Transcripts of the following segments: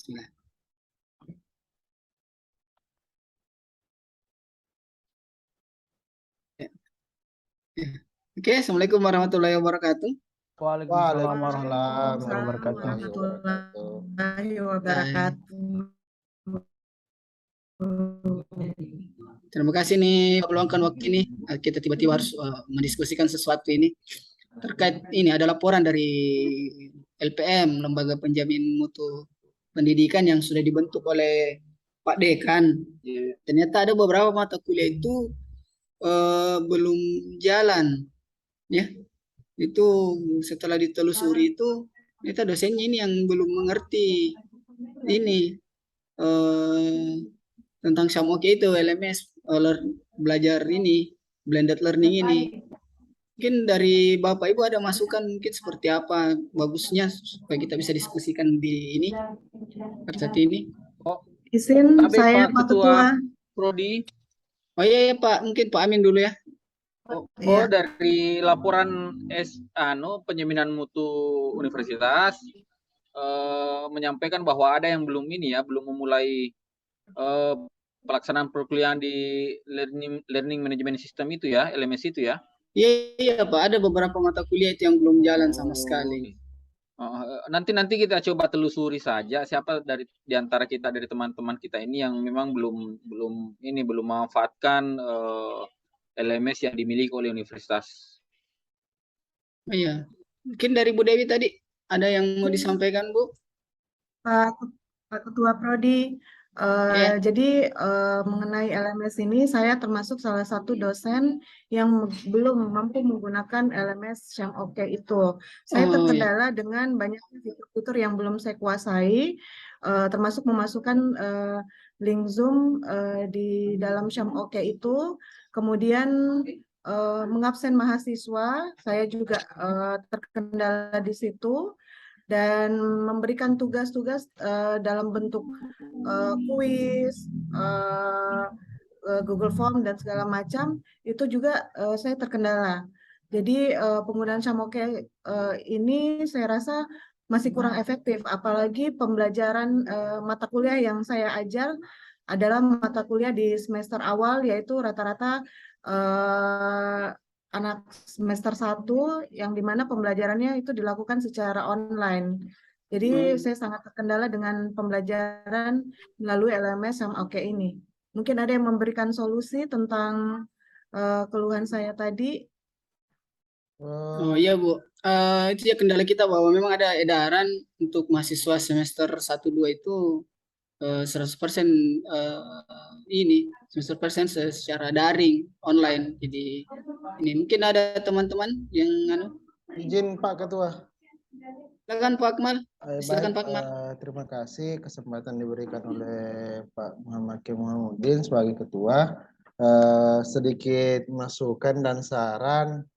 Bismillah. Ya, ya. Oke, Assalamualaikum warahmatullahi wabarakatuh. Waalaikumsalam Waalaikumsalam warahmatullahi wabarakatuh. warahmatullahi Hai. wabarakatuh. Terima kasih nih meluangkan waktu ini. Kita tiba-tiba harus mendiskusikan sesuatu ini. Terkait ini ada laporan dari LPM, Lembaga Penjamin Mutu Pendidikan yang sudah dibentuk oleh Pak Dekan. Ya, ternyata ada beberapa mata kuliah itu belum jalan, ya. Itu setelah ditelusuri itu ternyata dosennya ini yang belum mengerti ini eh, tentang Samoke itu LMS belajar ini blended learning ini. Mungkin dari Bapak Ibu ada masukan mungkin seperti apa bagusnya supaya kita bisa diskusikan di ini pada saat ini. Oh, Izin tapi saya Pak Pak Ketua. Prodi. Oh iya ya Pak, mungkin Pak Amin dulu ya. Iya. Dari laporan penjaminan mutu universitas menyampaikan bahwa ada yang belum ini ya, belum memulai pelaksanaan perkuliahan di learning management system itu ya, LMS itu ya. Iya, iya Pak, ada beberapa mata kuliah itu yang belum jalan sama sekali. Nanti kita coba telusuri saja siapa di antara kita, dari teman-teman kita ini yang memang belum memanfaatkan LMS yang dimiliki oleh universitas. Oh, iya, mungkin dari Bu Dewi tadi ada yang mau disampaikan Bu? Pak Ketua Prodi, Iya. jadi mengenai LMS ini saya termasuk salah satu dosen yang belum mampu menggunakan LMS yang oke itu. Saya Oh iya. terkendala dengan banyak fitur-fitur yang belum saya kuasai, termasuk memasukkan link Zoom di dalam Syam Oke itu, kemudian mengabsen mahasiswa, saya juga terkendala di situ, dan memberikan tugas-tugas dalam bentuk kuis, Google Form dan segala macam, itu juga saya terkendala. Jadi penggunaan Samoke ini saya rasa masih kurang efektif, apalagi pembelajaran mata kuliah yang saya ajar adalah mata kuliah di semester awal, yaitu rata-rata anak semester 1 yang dimana pembelajarannya itu dilakukan secara online. Jadi saya sangat terkendala dengan pembelajaran melalui LMS yang oke ini. Mungkin ada yang memberikan solusi tentang keluhan saya tadi. Oh iya Bu, itu ya kendala kita bahwa memang ada edaran untuk mahasiswa semester 1-2 itu 100% ini 100% secara daring online. Jadi ini mungkin ada teman-teman yang Izin Pak Ketua. silakan Pak Akmal. Silakan Baik, Pak Akmal. terima kasih kesempatan diberikan oleh Pak Muhammad Muhammadin sebagai Ketua. Sedikit masukan dan saran.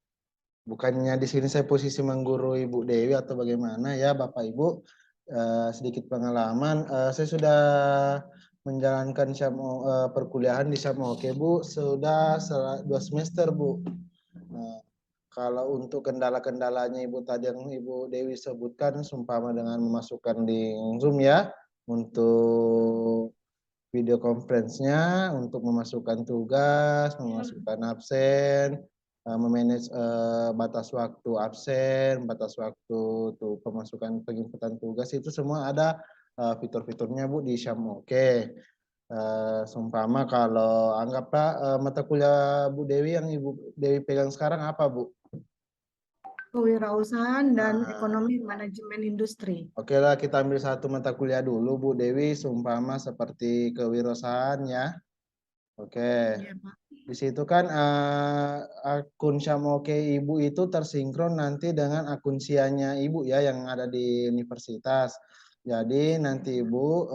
Bukannya di sini saya posisi menggurui Ibu Dewi atau bagaimana ya Bapak Ibu. Sedikit pengalaman, saya sudah menjalankan perkuliahan di Oke Bu, sudah 2 semester Bu. Nah, kalau untuk kendala-kendalanya Ibu tadi yang Ibu Dewi sebutkan, seumpama dengan memasukkan link Zoom ya, untuk video conference-nya, untuk memasukkan tugas, memasukkan absen, memanage batas waktu absen, batas waktu tuh pemasukan penginputan tugas, itu semua ada fitur-fiturnya Bu di Oke. Seumpama kalau anggaplah mata kuliah Bu Dewi yang Ibu Dewi pegang sekarang apa Bu? Kewirausahaan dan ekonomi manajemen industri. Oke lah, kita ambil satu mata kuliah dulu Bu Dewi, seumpama seperti kewirausahaan ya. Oke. Ya, Pak. Di situ kan akun Samoke Ibu itu tersinkron nanti dengan akun SIA-nya Ibu ya yang ada di universitas. Jadi nanti Ibu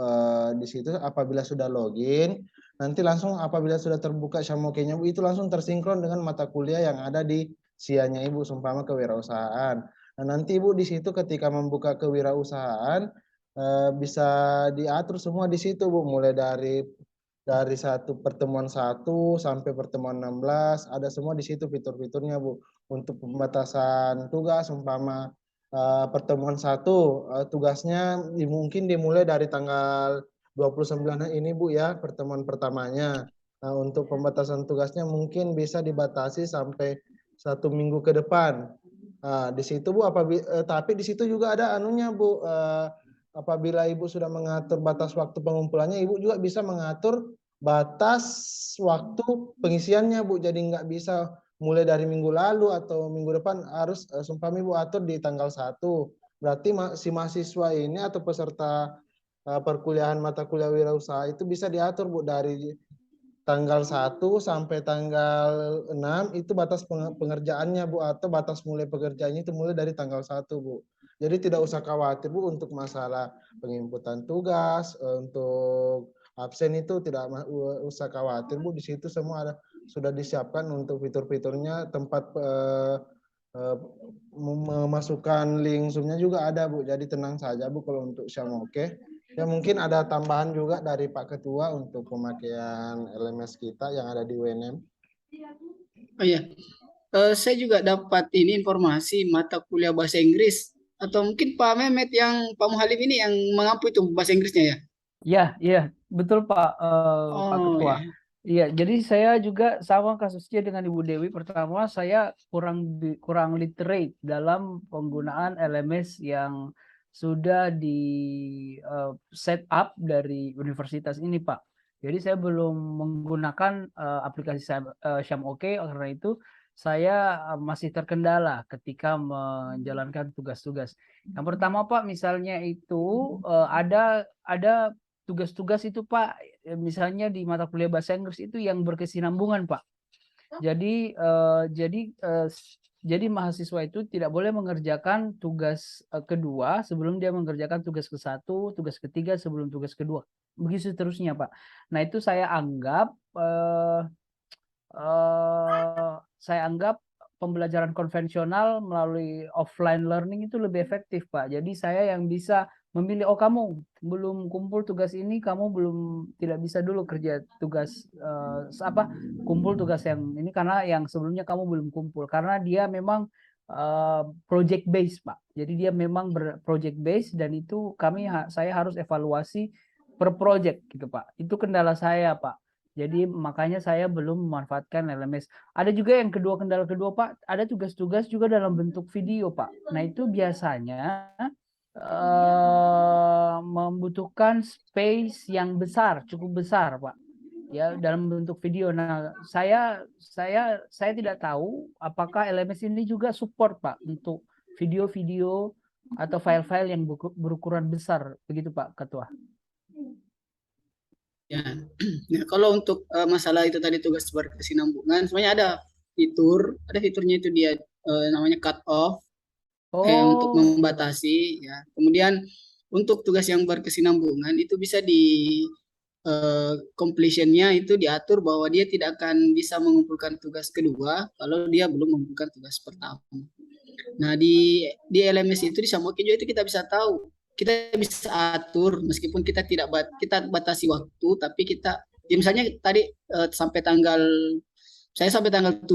di situ apabila sudah login, nanti langsung apabila sudah terbuka Samoke-nya Ibu itu langsung tersinkron dengan mata kuliah yang ada di SIA-nya Ibu, seumpama kewirausahaan. Nah, nanti Ibu di situ ketika membuka kewirausahaan bisa diatur semua di situ Bu, mulai dari pertemuan 1 sampai pertemuan 16 ada semua di situ fitur-fiturnya Bu. Untuk pembatasan tugas umpama pertemuan 1 tugasnya mungkin dimulai dari tanggal 29 ini Bu ya, pertemuan pertamanya. Untuk pembatasan tugasnya mungkin bisa dibatasi sampai 1 minggu ke depan. Di situ Bu, tapi di situ juga ada anunya Bu, apabila Ibu sudah mengatur batas waktu pengumpulannya, Ibu juga bisa mengatur batas waktu pengisiannya Bu. Jadi nggak bisa mulai dari minggu lalu atau minggu depan, harus seumpama Ibu atur di tanggal 1. Berarti si mahasiswa ini atau peserta perkuliahan mata kuliah wirausaha itu bisa diatur Bu dari tanggal 1 sampai tanggal 6 itu batas pengerjaannya Bu, atau batas mulai pekerjaannya itu mulai dari tanggal 1 Bu. Jadi tidak usah khawatir Bu untuk masalah penginputan tugas, untuk absen itu tidak usah khawatir Bu. Di situ semua ada sudah disiapkan untuk fitur-fiturnya, tempat memasukkan link Zoom-nya juga ada Bu. Jadi tenang saja Bu kalau untuk Syamoke. Ya mungkin ada tambahan juga dari Pak Ketua untuk pemakaian LMS kita yang ada di UNM. Oh iya, saya juga dapat ini informasi mata kuliah bahasa Inggris, atau mungkin Pak Mehmet yang Pak Muhalim ini yang mengampu itu bahasa Inggrisnya ya? Iya, betul Pak, Pak Oh Ketua. ya. Iya, jadi saya juga sama kasusnya dengan Ibu Dewi. Pertama, saya kurang literate dalam penggunaan LMS yang sudah di set up dari universitas ini, Pak. Jadi saya belum menggunakan aplikasi Syamoke, karena itu saya masih terkendala ketika menjalankan tugas-tugas. Yang pertama, Pak, misalnya itu ada tugas-tugas itu Pak, misalnya di mata kuliah bahasa Inggris itu yang berkesinambungan Pak. Jadi mahasiswa itu tidak boleh mengerjakan tugas kedua sebelum dia mengerjakan tugas ke-1, tugas ketiga sebelum tugas kedua. Begitu seterusnya Pak. Nah itu saya anggap pembelajaran konvensional melalui offline learning itu lebih efektif Pak. Jadi saya yang bisa memilih, oh kamu belum kumpul tugas ini, kamu tidak bisa dulu kerja tugas kumpul tugas yang ini karena yang sebelumnya kamu belum kumpul, karena dia memang project based Pak. Jadi dia memang project based, dan itu saya harus evaluasi per project gitu Pak. Itu kendala saya Pak. Jadi makanya saya belum memanfaatkan LMS. Ada juga yang kendala kedua Pak, ada tugas-tugas juga dalam bentuk video Pak. Nah itu biasanya membutuhkan space yang besar, cukup besar Pak, ya dalam bentuk video. Nah saya tidak tahu apakah LMS ini juga support Pak untuk video-video atau file-file yang berukuran besar, begitu Pak Ketua. Ya. Nah, kalau untuk masalah itu tadi tugas berkesinambungan, sebenarnya ada fiturnya itu dia namanya cut off. Untuk membatasi ya. Kemudian untuk tugas yang berkesinambungan itu bisa di completion-nya itu diatur bahwa dia tidak akan bisa mengumpulkan tugas kedua kalau dia belum mengumpulkan tugas pertama. Nah di LMS itu di Syamoke juga itu kita bisa tahu, kita bisa atur meskipun kita kita batasi waktu, tapi kita ya misalnya tadi sampai tanggal 7.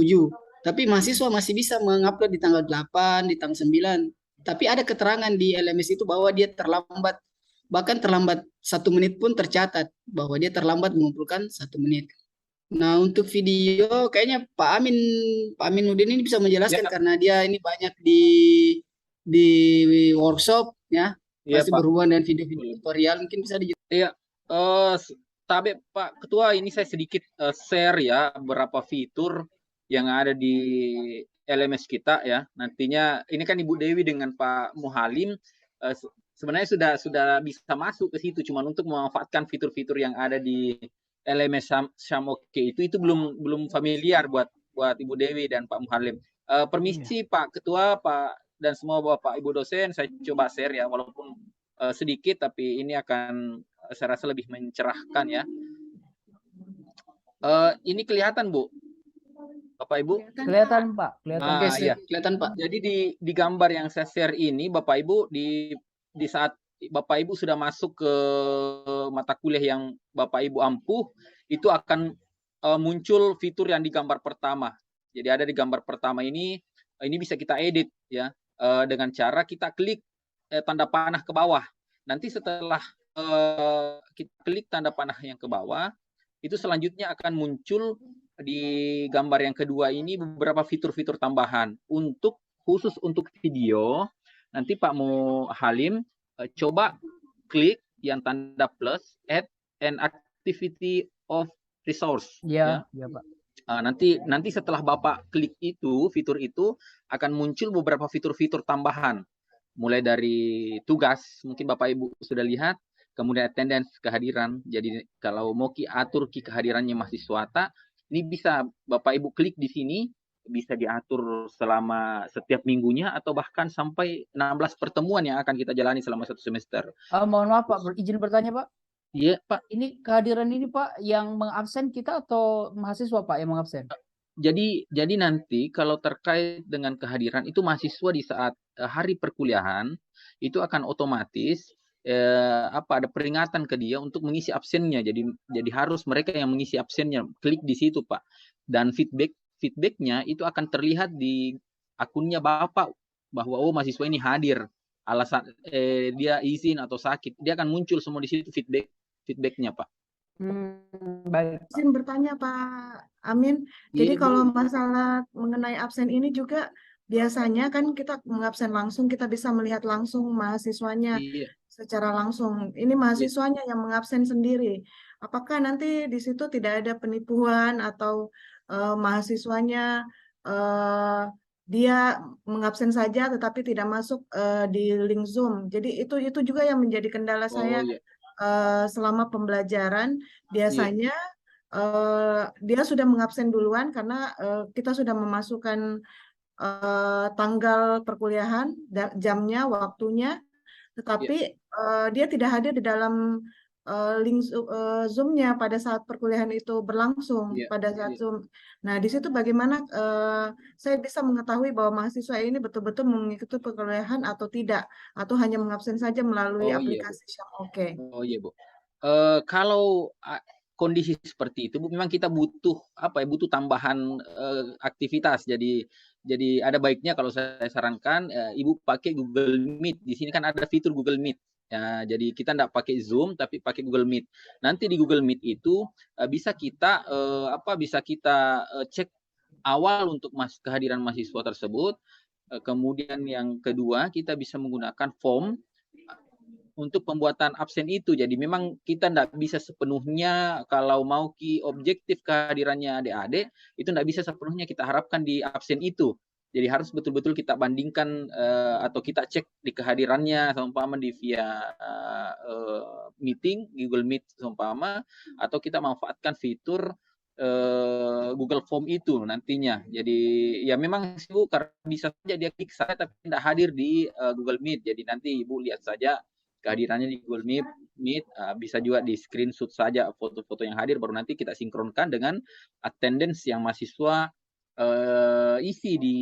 Tapi mahasiswa masih bisa mengupload di tanggal 8, di tanggal 9. Tapi ada keterangan di LMS itu bahwa dia terlambat, bahkan terlambat 1 menit pun tercatat bahwa dia terlambat mengumpulkan 1 menit. Nah untuk video kayaknya Pak Aminuddin ini bisa menjelaskan karena dia ini banyak di workshop ya, pasti berhubungan dengan video-video tutorial, mungkin bisa dijelaskan. Iya, tapi Pak Ketua ini saya sedikit share ya beberapa fitur yang ada di LMS kita ya. Nantinya ini kan Ibu Dewi dengan Pak Muhalim sebenarnya sudah bisa masuk ke situ, cuman untuk memanfaatkan fitur-fitur yang ada di LMS Syamoke itu belum familiar buat Ibu Dewi dan Pak Muhalim. Permisi Pak Ketua, Pak dan semua Bapak Ibu dosen, saya coba share ya, walaupun sedikit tapi ini akan saya rasa lebih mencerahkan ya. Ini kelihatan Bu, Bapak Ibu? Kelihatan Pak, kelihatan. Oke, Ya. kelihatan Pak. Jadi di gambar yang saya share ini Bapak Ibu di saat Bapak Ibu sudah masuk ke mata kuliah yang Bapak Ibu ampuh, itu akan muncul fitur yang di gambar pertama. Jadi ada di gambar pertama ini bisa kita edit ya. dengan cara kita klik tanda panah ke bawah. Nanti setelah kita klik tanda panah yang ke bawah, itu selanjutnya akan muncul di gambar yang kedua ini beberapa fitur-fitur tambahan khusus untuk video. Nanti Pak Halim coba klik yang tanda plus, add an activity of resource. Ya, ya Pak. Nanti setelah Bapak klik itu, fitur itu akan muncul beberapa fitur-fitur tambahan. Mulai dari tugas, mungkin Bapak Ibu sudah lihat, kemudian attendance, kehadiran. Jadi kalau mau atur kehadirannya mahasiswa, ini bisa Bapak Ibu klik di sini, bisa diatur selama setiap minggunya atau bahkan sampai 16 pertemuan yang akan kita jalani selama 1 semester. Mohon maaf Pak, izin bertanya Pak. Iya Pak. Ini kehadiran ini Pak yang mengabsen kita atau mahasiswa Pak yang mengabsen? Jadi nanti kalau terkait dengan kehadiran itu mahasiswa di saat hari perkuliahan itu akan otomatis ada peringatan ke dia untuk mengisi absennya. Jadi harus mereka yang mengisi absennya. Klik di situ Pak. Dan feedbacknya itu akan terlihat di akunnya Bapak bahwa mahasiswa ini hadir. Alasan dia izin atau sakit, dia akan muncul semua di situ feedbacknya Pak. Baik. Izin bertanya Pak Amin. Jadi kalau masalah mengenai absen ini juga biasanya kan kita mengabsen langsung, kita bisa melihat langsung mahasiswanya secara langsung. Ini mahasiswanya yang mengabsen sendiri. Apakah nanti di situ tidak ada penipuan atau mahasiswanya dia mengabsen saja tetapi tidak masuk di link Zoom. Jadi itu juga yang menjadi kendala saya selama pembelajaran. Biasanya dia sudah mengabsen duluan karena kita sudah memasukkan tanggal perkuliahan, jamnya, waktunya, tetapi dia tidak hadir di dalam link Zoom-nya pada saat perkuliahan itu berlangsung, pada saat Zoom. Nah, di situ bagaimana saya bisa mengetahui bahwa mahasiswa ini betul-betul mengikuti perkuliahan atau tidak, atau hanya mengabsen saja melalui aplikasi Syamoke. Oh iya Bu. Kalau kondisi seperti itu, Bu, memang kita butuh butuh tambahan aktivitas. Jadi ada baiknya kalau saya sarankan Ibu pakai Google Meet. Di sini kan ada fitur Google Meet. Ya, jadi kita tidak pakai Zoom tapi pakai Google Meet. Nanti di Google Meet itu bisa kita cek awal untuk kehadiran mahasiswa tersebut. Kemudian yang kedua kita bisa menggunakan form untuk pembuatan absen itu. Jadi memang kita tidak bisa sepenuhnya kalau mau objektif kehadirannya adik-adik itu tidak bisa sepenuhnya kita harapkan di absen itu. Jadi harus betul-betul kita bandingkan atau kita cek di kehadirannya seumpama di via meeting Google Meet seumpama, atau kita manfaatkan fitur Google Form itu nantinya. Jadi ya memang Ibu karena bisa saja dia klik saya tapi tidak hadir di Google Meet. Jadi nanti Ibu lihat saja kehadirannya di Google Meet, bisa juga di screenshot saja foto-foto yang hadir, baru nanti kita sinkronkan dengan attendance yang mahasiswa isi di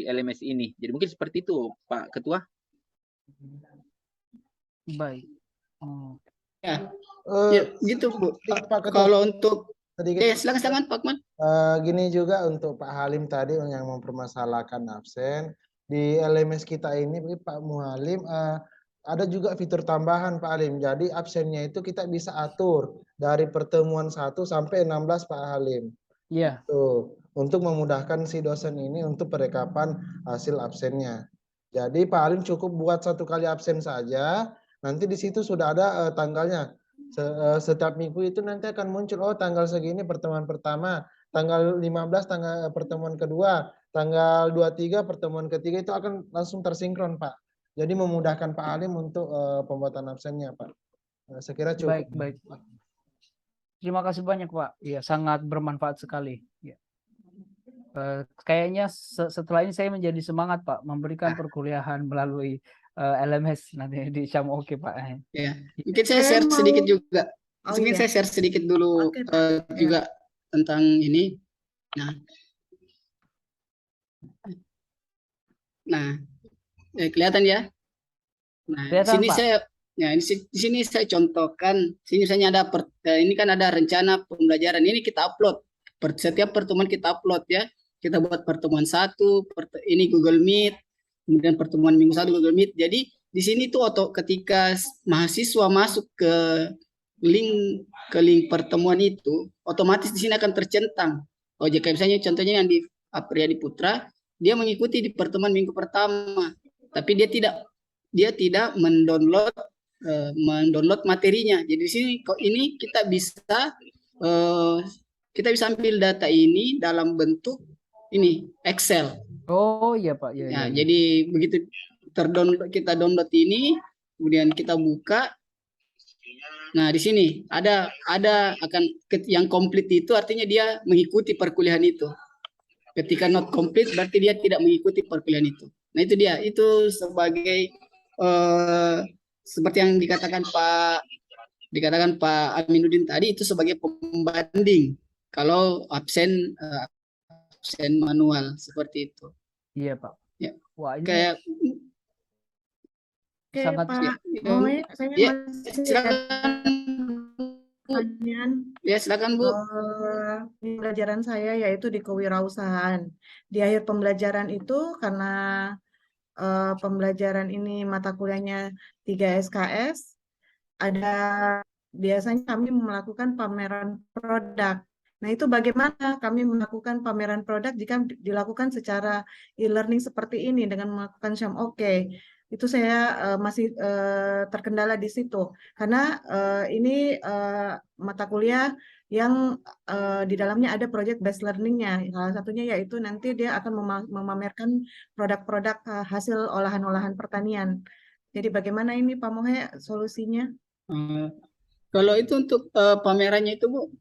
LMS ini. Jadi mungkin seperti itu Pak Ketua. Baik. Ya gitu Bu. Pak Ketua. Kalau untuk sedikit silakan Pak Man. Gini juga untuk Pak Halim tadi yang mempermasalahkan absen di LMS kita ini, Pak Muhalim, ada juga fitur tambahan Pak Halim. Jadi absennya itu kita bisa atur dari pertemuan 1 sampai 16 Pak Halim. Iya. Tuh, untuk memudahkan si dosen ini untuk perekapan hasil absennya. Jadi Pak Halim cukup buat 1 kali absen saja. Nanti di situ sudah ada tanggalnya. Setiap minggu itu nanti akan muncul tanggal segini pertemuan pertama, tanggal 15 tanggal pertemuan kedua, tanggal 23 pertemuan ketiga, itu akan langsung tersinkron Pak. Jadi memudahkan Pak Halim untuk pembuatan absennya Pak. Saya kira cukup. Baik. Terima kasih banyak Pak. Ya, sangat bermanfaat sekali. Ya. Kayaknya setelah ini saya menjadi semangat Pak memberikan perkuliahan melalui LMS nanti di Syamoke Pak. Ya, mungkin saya share sedikit juga. Mungkin saya share sedikit dulu juga tentang ini. Nah, kelihatan ya. Nah, kelihatan, di sini saya contohkan. Sini misalnya ada ini kan ada rencana pembelajaran. Ini kita upload. Setiap pertemuan kita upload ya. Kita buat pertemuan 1, ini Google Meet. kemudian pertemuan minggu 1 Google Meet. Jadi di sini tuh ketika mahasiswa masuk ke link pertemuan itu, otomatis di sini akan tercentang. Oh, jika misalnya contohnya yang di Apriyadi Putra, dia mengikuti di pertemuan minggu pertama, tapi dia tidak mendownload materinya. Jadi di sini kok ini kita bisa ambil data ini dalam bentuk ini Excel. Oh iya Pak, ya, Ya, ya. jadi begitu kita download ini, kemudian kita buka. Nah, di sini ada akan yang komplit itu artinya dia mengikuti perkuliahan itu. Ketika not complete berarti dia tidak mengikuti perkuliahan itu. Nah, itu dia. Itu sebagai seperti yang dikatakan Pak Aminuddin tadi, itu sebagai pembanding kalau absen manual seperti itu. Iya Pak. Ya. Wah, ini Kayak Oke, sangat Pak ya, Moe, saya ya, masih silakan. pertanyaan. Ya, silakan Bu. Di pembelajaran saya yaitu di kewirausahaan. Di akhir pembelajaran itu karena pembelajaran ini mata kuliahnya 3 SKS, biasanya kami melakukan pameran produk. Nah, itu bagaimana kami melakukan pameran produk jika dilakukan secara e-learning seperti ini dengan melakukan Syam-Oke. Itu saya masih terkendala di situ. Karena ini mata kuliah yang di dalamnya ada project based learning-nya. Salah satunya yaitu nanti dia akan memamerkan produk-produk hasil olahan-olahan pertanian. Jadi bagaimana ini Pak Mohe solusinya? Kalau itu untuk pamerannya itu Bu,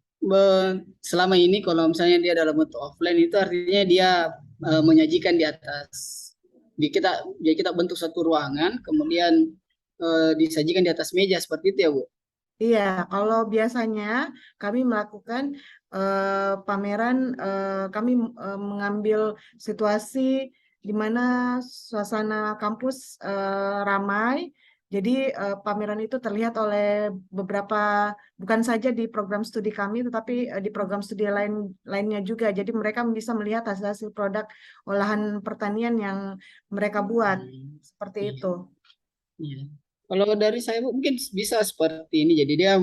selama ini kalau misalnya dia dalam bentuk offline itu artinya dia menyajikan di atas. Jadi kita bentuk satu ruangan, kemudian disajikan di atas meja seperti itu ya Bu. Iya, kalau biasanya kami melakukan pameran, kami mengambil situasi di mana suasana kampus ramai. Jadi pameran itu terlihat oleh bukan saja di program studi kami, tetapi di program studi lainnya juga. Jadi mereka bisa melihat hasil-hasil produk olahan pertanian yang mereka buat, seperti Iya. itu. Iya. Kalau dari saya Bu, mungkin bisa seperti ini. Jadi dia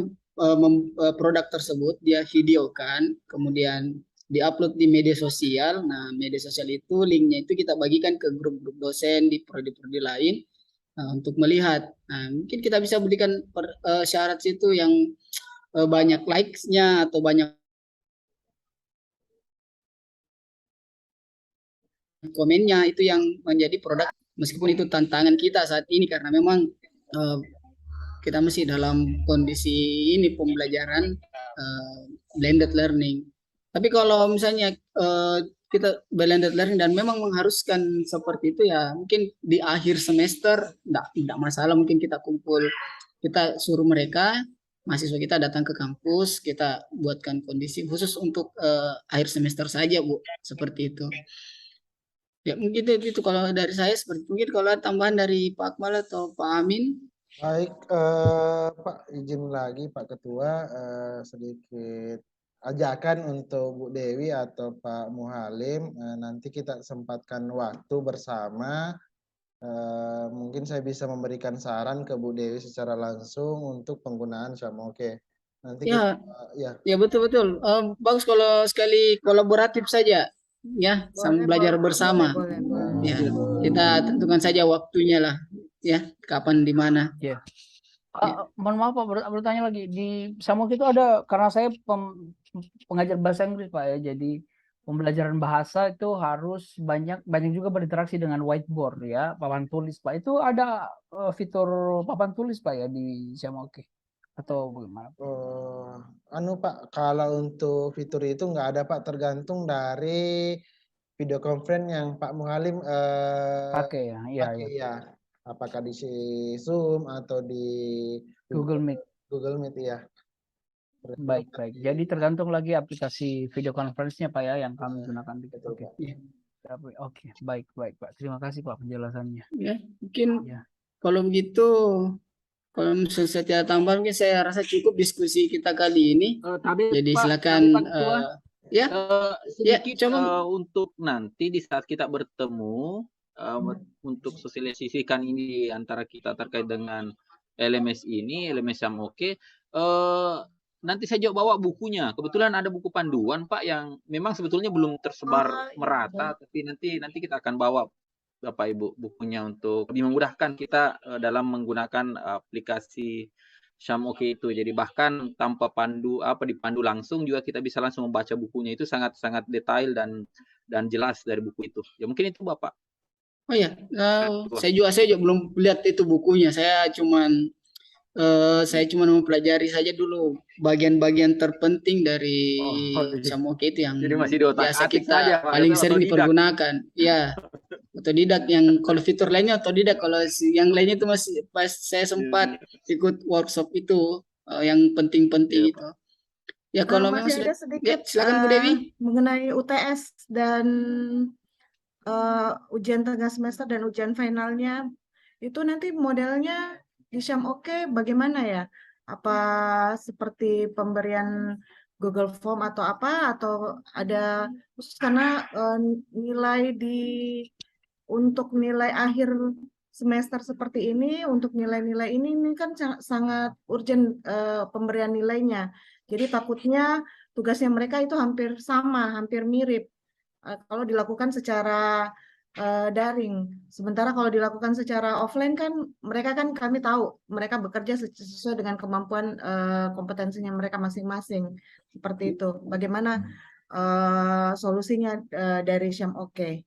produk tersebut dia videokan, kemudian diupload di media sosial. Nah, media sosial itu linknya itu kita bagikan ke grup-grup dosen di prodi-prodi lain untuk melihat. Nah, mungkin kita bisa berikan syarat situ yang banyak likes-nya atau banyak komennya, itu yang menjadi produk. Meskipun itu tantangan kita saat ini karena memang kita masih dalam kondisi ini pembelajaran blended learning. Tapi kalau misalnya kita blended learning dan memang mengharuskan seperti itu ya, mungkin di akhir semester tidak masalah, mungkin kita kumpul, kita suruh mereka mahasiswa kita datang ke kampus, kita buatkan kondisi khusus untuk akhir semester saja Bu, seperti itu. Ya mungkin itu kalau dari saya seperti mungkin kalau ada tambahan dari Pak Akmal atau Pak Amin. Baik, Pak, izin lagi Pak Ketua, sedikit ajakan untuk Bu Dewi atau Pak Muhalim, nanti kita sempatkan waktu bersama, mungkin saya bisa memberikan saran ke Bu Dewi secara langsung untuk penggunaan Syam-Oke. Nanti Ya, ya. ya betul-betul. Bagus kalau sekali kolaboratif saja, ya, belajar bersama. Boleh. Ya, kita tentukan saja waktunya lah, ya, kapan di mana. Ya. Mohon maaf Pak, bertanya lagi di Syam-Oke itu ada, karena saya pengajar bahasa Inggris Pak ya, jadi pembelajaran bahasa itu harus banyak juga berinteraksi dengan whiteboard ya, papan tulis Pak. Itu ada fitur papan tulis Pak ya di Syam-Oke atau bagaimana? Pak, kalau untuk fitur itu nggak ada Pak, tergantung dari video conference yang Pak Muhalim pakai ya, iya. ya. Apakah di Zoom atau di Google Meet. Google Meet ya. Baik. Jadi tergantung lagi aplikasi video conference-nya Pak ya yang kami gunakan. Oke, baik Pak. Terima kasih Pak penjelasannya. Ya, mungkin kalau begitu, kalau misalnya saya tidak tambah, mungkin saya rasa cukup diskusi kita kali ini. Jadi Pak, silakan sedikit untuk nanti di saat kita bertemu untuk sosialisasikan ini antara kita terkait dengan LMS ini, LMS Syam Oke. Nanti saya juga bawa bukunya. Kebetulan ada buku panduan Pak yang memang sebetulnya belum tersebar merata, tapi nanti kita akan bawa Bapak Ibu bukunya untuk lebih memudahkan kita dalam menggunakan aplikasi Syam Oke itu. Jadi bahkan tanpa dipandu langsung juga kita bisa langsung membaca bukunya. Itu sangat-sangat detail dan jelas dari buku itu. Ya mungkin itu Bapak. Oh ya, saya juga belum lihat itu bukunya. Saya cuman mempelajari saja dulu bagian-bagian terpenting dari Syam Oke itu yang Jadi masih di otak biasa atik kita saja, Pak. paling Itu sering otodidak. dipergunakan. Ya, otodidak. Yang kalau fitur lainnya otodidak. Kalau yang lainnya itu masih pas saya sempat ikut workshop itu yang penting-penting itu. Ya kalau memang Masih sudah, ada sedikit silakan Bu Dewi. mengenai UTS dan ujian tengah semester dan ujian finalnya. Itu nanti modelnya di Syam Oke bagaimana ya? Apa seperti pemberian Google Form atau apa? Atau ada khusus karena nilai untuk nilai akhir semester seperti ini, untuk nilai-nilai ini kan sangat urgent pemberian nilainya. Jadi takutnya tugasnya mereka itu hampir sama, hampir mirip kalau dilakukan secara daring. Sementara kalau dilakukan secara offline kan mereka kan kami tahu mereka bekerja sesuai dengan kemampuan kompetensinya mereka masing-masing. Seperti itu. Bagaimana solusinya dari Syam Oke?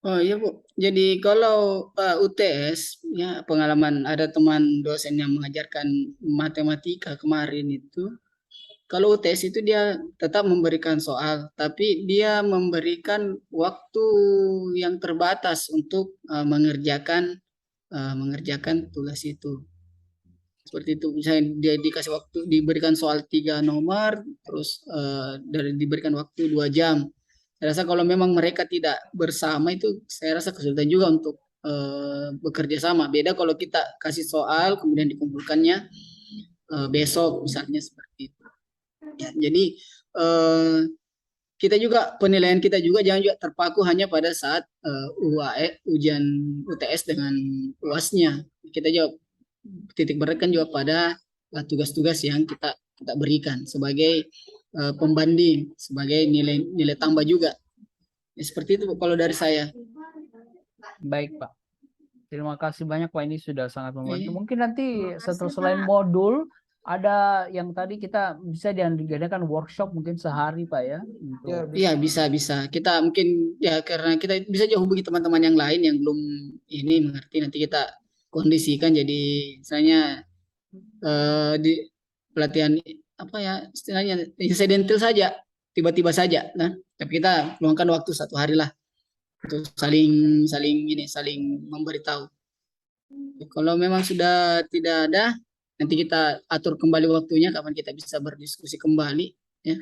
Oh iya Bu, jadi kalau UTS, ya pengalaman ada teman dosen yang mengajarkan matematika kemarin itu, kalau UTS itu dia tetap memberikan soal, tapi dia memberikan waktu yang terbatas untuk mengerjakan tugas itu. Seperti itu, misalnya dia dikasih waktu, diberikan soal 3 nomor, terus diberikan waktu 2 jam. Saya rasa kalau memang mereka tidak bersama itu, saya rasa kesulitan juga untuk bekerja sama. Beda kalau kita kasih soal, kemudian dikumpulkannya besok, misalnya seperti itu. Ya, jadi kita juga penilaian kita juga jangan juga terpaku hanya pada saat UAE ujian UTS dengan UAS-nya. Kita juga titik beratkan juga pada tugas-tugas yang kita berikan sebagai pembanding, sebagai nilai tambah juga. Ya, seperti itu kalau dari saya. Baik Pak. Terima kasih banyak Pak, ini sudah sangat membantu. Oke. Mungkin nanti Terima kasih, setelah selain Pak. modul ada yang tadi kita bisa diadakan workshop mungkin sehari Pak ya. Untuk Iya bisa. Kita mungkin ya karena kita bisa juga hubungi teman-teman yang lain yang belum ini mengerti, nanti kita kondisikan jadi misalnya di pelatihan apa ya istilahnya insidental saja, tiba-tiba saja, nah tapi kita luangkan waktu 1 hari lah untuk saling memberitahu. Kalau memang sudah tidak ada, nanti kita atur kembali waktunya kapan kita bisa berdiskusi kembali ya.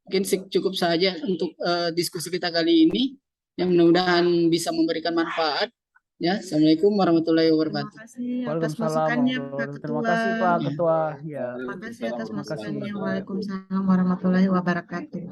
Mungkin cukup saja untuk diskusi kita kali ini, yang mudah-mudahan bisa memberikan manfaat ya. Assalamualaikum warahmatullahi Terima wabarakatuh. kasih atas Waalaikumsalam masukannya Pak warahmatullahi wabarakatuh. Terima Ketua. kasih Pak Ketua. Ya. Terima kasih atas Terima kasih. masukannya. Waalaikumsalam warahmatullahi wabarakatuh.